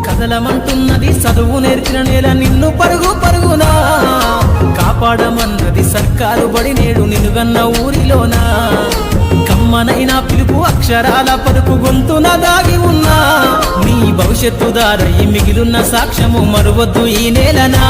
కదలమంటున్నది చదువు నేర్చిన నేల నిన్ను పరుగు పరుగునా కాపాడమన్నది సర్కారు బడి నేడు నిలుగన్న ఊరిలోనా కమ్మనైనా పిలుపు అక్షరాల పలుకు గొంతున దాగి ఉన్నా నీ భవిష్యత్తు దారై మిగిలున్న సాక్ష్యము మరువద్దు ఈ నేలనా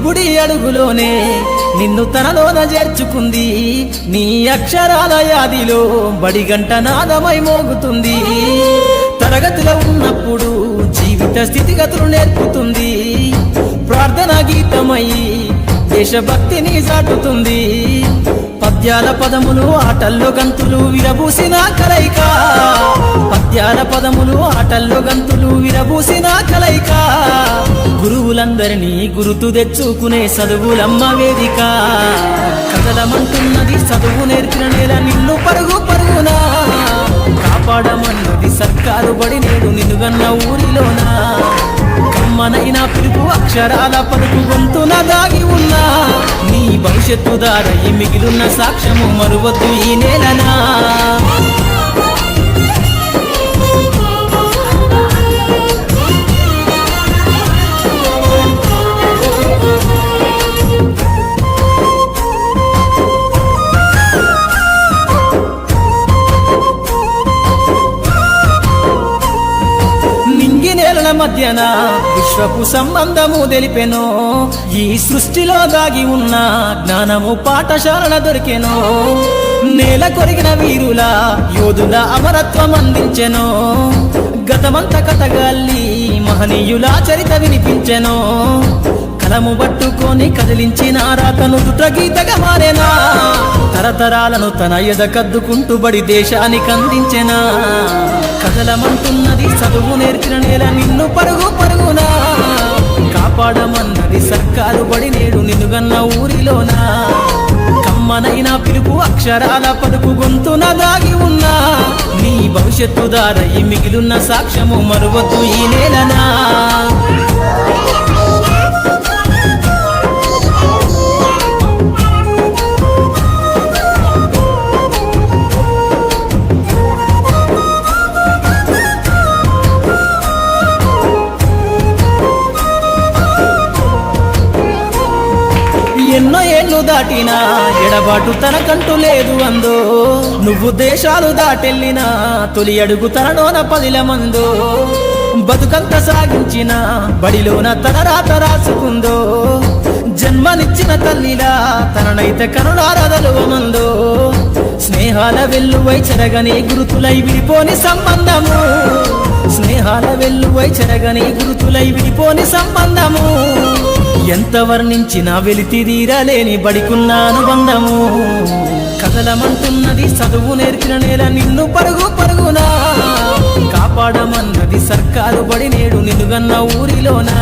బుడి అడుగులోనే నిన్ను తనలోన చేర్చుకుంది నీ అక్షరాల యాదిలో బడిగంట నాదమై మోగుతుంది తరగతిలో ఉన్నప్పుడు జీవిత స్థితిగతులు నేర్పుతుంది ప్రార్థన గీతమై దేశభక్తిని చాటుతుంది పద్యాల పదములు ఆటల్లో గంతులు విరబూసిన కలయిక పద్యాల పదములు ఆటల్లో గంతులు విరబూసిన కలయిక గురువులందరినీ గురుతు తెచ్చుకునే చదువులమ్మ వేదిక కదలమంటున్నది చదువు నేర్చిన నేల నిన్ను పరుగు పరుగునా కాపాడమన్నది సర్కారు బడి నేడు నిలుగన్న ఊరిలోనా కమ్మనైనా పిలుపు అక్షరాల పలుకు గొంతున దాగి ఉన్నా నీ భవిష్యత్తు దారై మిగిలున్న సాక్ష్యము మరువద్దు ఈ నేలనా నేలల మధ్యన విశ్వపు సంబంధము తెలిపెనో ఈ సృష్టిలో దాగి ఉన్న జ్ఞానము పాఠశాలల దొరికెనో నేల కొరిగిన వీరుల యోధుల అమరత్వం అందించెనో గతమంత కథగాల్లి మహనీయుల చరిత వినిపించెనో కలము పట్టుకొని కదిలించిన రాతను దుట గీతగా మారేనా తరతరాలను తన ఎద కద్దుకుంటూ బడి దేశానికి అందించెనా కదలమంటున్నది చదువు నేర్చిన నేల నిన్ను పరుగు పరుగునా కాపాడమన్నది సర్కారు బడి నేడు నిలుగన్న ఊరిలోనా కమ్మనైనా పిలుపు అక్షరాల పలుకు గొంతున దాగి ఉన్నా నీ భవిష్యత్తు దారై మిగిలున్న సాక్ష్యము మరువద్దు ఈ నేలనా ఎన్నో ఏళ్ళు దాటినా ఎడబాటు తనకంటూ లేదు అందో నువ్వు దేశాలు దాటెళ్ళినా తొలి అడుగు తనలోన 10 మందో బతుకంత సాగించిన బడిలోన తన రాత రాసుకుందో జన్మనిచ్చిన తల్లిలా తననైతే కరుణారదలువమందో స్నేహాల వెల్లువై చెరగని గురుతులై విడిపోని సంబంధము స్నేహాల వెల్లువై చెరగని గురుతులై విడిపోని సంబంధము ఎంత వర్ణించినా వెలితిరీరలేని బడికున్న అనుబంధము కదలమంటున్నది చదువు నేర్చిన నేల నిన్ను పరుగు పరుగునా కాపాడమన్నది సర్కారు బడి నేడు నిలుగన్న ఊరిలోనా